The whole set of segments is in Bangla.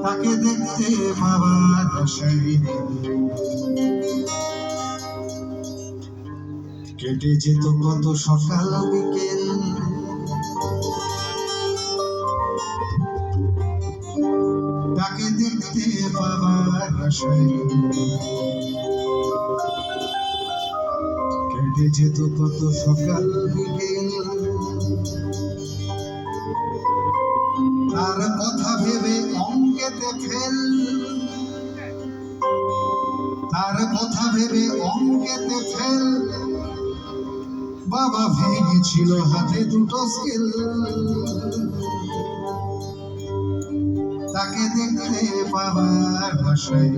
তাকে দেখতে বাবার আশায় কেটে যেত কত সকাল বিকেল। তাকে দেখতে বাবার আশায় কেটে যেত কত সকাল বিকেল। তার কথা ভেবে অঙ্কেতে ফেল, তার কথা ভেবে অঙ্কেতে ফেল। বাবা ভেঙেছিল হাতে দুটো স্কেল। তাকে দেখতে বাবার ভাষায়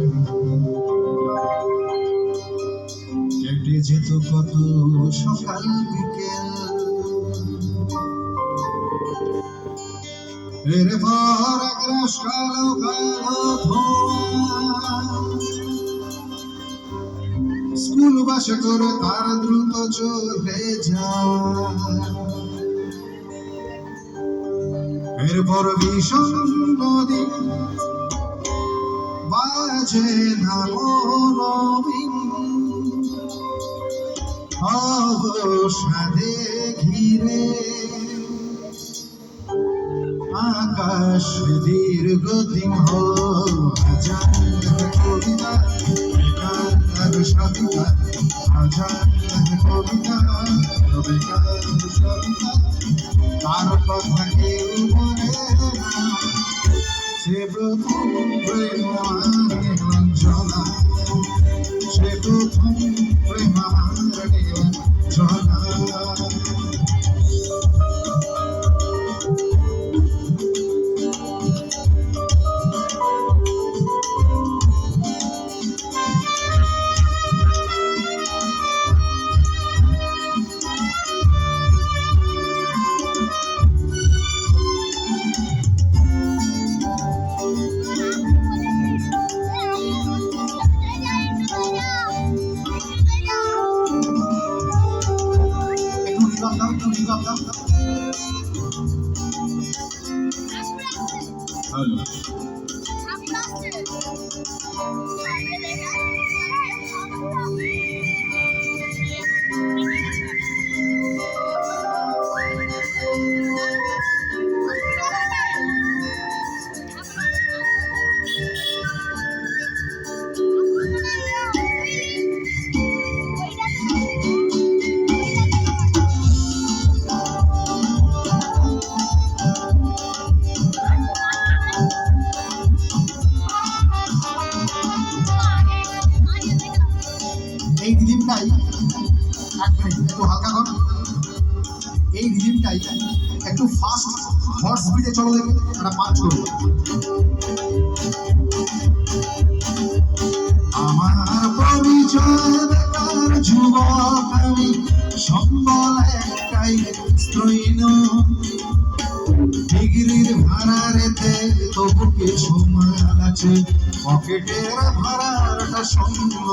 কেটে যেত কত সকাল বিকেল। এরপর একরাশ কালো কালো ধোঁয়া স্কুল বাসে করে তার দ্রুত চলে যাওয়া। এরপর ভীষণ নদী বাজে নবীন অবসাদে ঘিরে আকাশ দীর্ঘদিন হাজার কবিতা বেকার সবিতা, হাজার কবিতা বেকার সবিতা। তার কথা কেউ বলে না, সে প্রথম প্রেম নীলাঞ্জনা, সে প্রথম প্রেম নীলাঞ্জনা। Hello. এই রিদিমটাই একটু হালকা কর। এই রিদিমটাই একটু ফাস্ট হট স্পিডে চলো দেখে একটা পাঁচ করবো। আমার পরিচয় বেকার যুবক আমি, সম্বল একটাই স্ত্রৈণ। ডিগ্রির ভাড়া রেতে তবু কিছু মাল আছে, পকেটের ভাড়াটা শূন্য।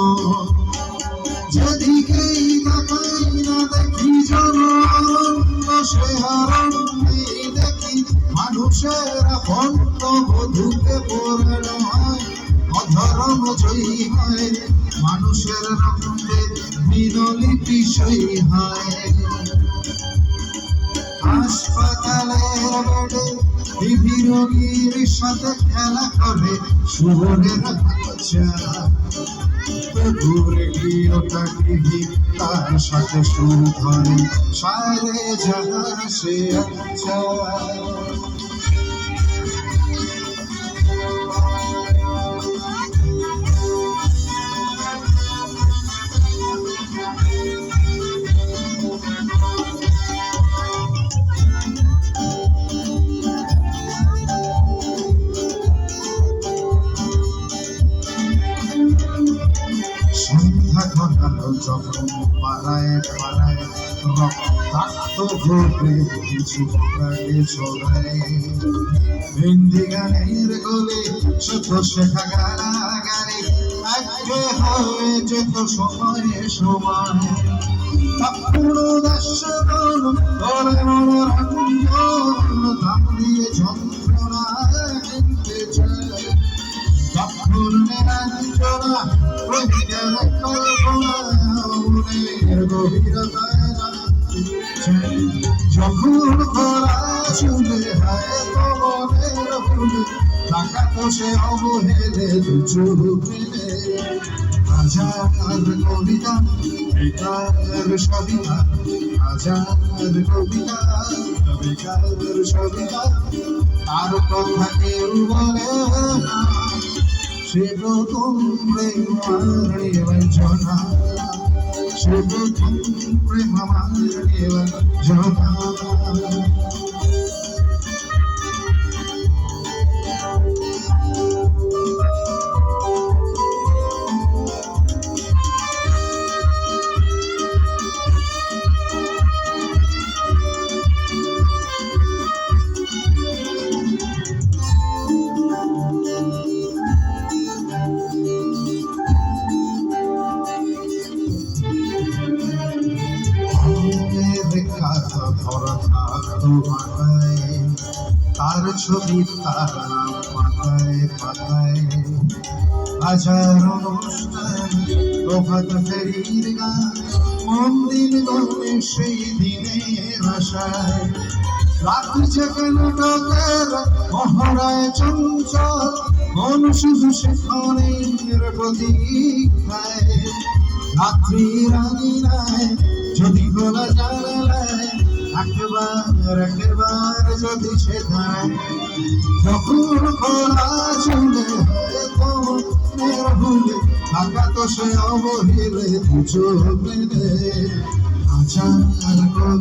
যেদিকেই তাকাই না দেখি জনআনন্দ, সে আনন্দে দেখি মানুষের বন্ধ বধূকে পোড়ানো হয়, অধর্ম জয়ী হয়, মানুষের রক্তে মিনলিপি সই হয়। হাসপাতালের বেডে টিভি রোগীর সাথে খেলা করে শুভনের বাচ্চা। ঘুরে গিয়ে ওটা টিভি তার সাথে সুর ধরে সারে জানা সে আচ্ছা। যখন পাড়ায় পাড়ায় রক্তাক্ত ভোটে কিছু কাটে ছড়ায়, হিন্দি গানের গলে শত শেখা গালাগালি আজকে হয়ে যেত সময়ে সময়। পুরো দর্শন ওরে মনোরঞ্জন দাম দিয়ে যন্ত্রণা কিনতে চায় যখন নিরঞ্জনা প্রহীনের কল্পনা মনের গভীরতায় যখন খোলা চুলে হয় মনের ফুলে টাকা তো সে অবহেলে দু চোখ মেলে হাজার কবিতা বেকার সবিতা হাজার কবিতা বেকার সবিতা তার কথা কেউ বলে না সে প্রথম প্রেম নিরঞ্জনা সে প্রথম প্রেম নিরঞ্জনা তার ছবি তার নাম পাতায় পাতায় হাজার অনুষ্ঠান প্রভাত ফেরির গান মন্দির গমে সেই দিনের আশায় রাত্রি থেকে নাটকের মহড়ায় চঞ্চল মন শুধু সেখানের প্রতীক্ষায় রাত্রি রাঙিনায় যদি গোলা জানালায় একবার যদি সে ধায় যখন খোলা চলে হয় ভুলে টাকা তো সে অবহেলে চোখ মেলে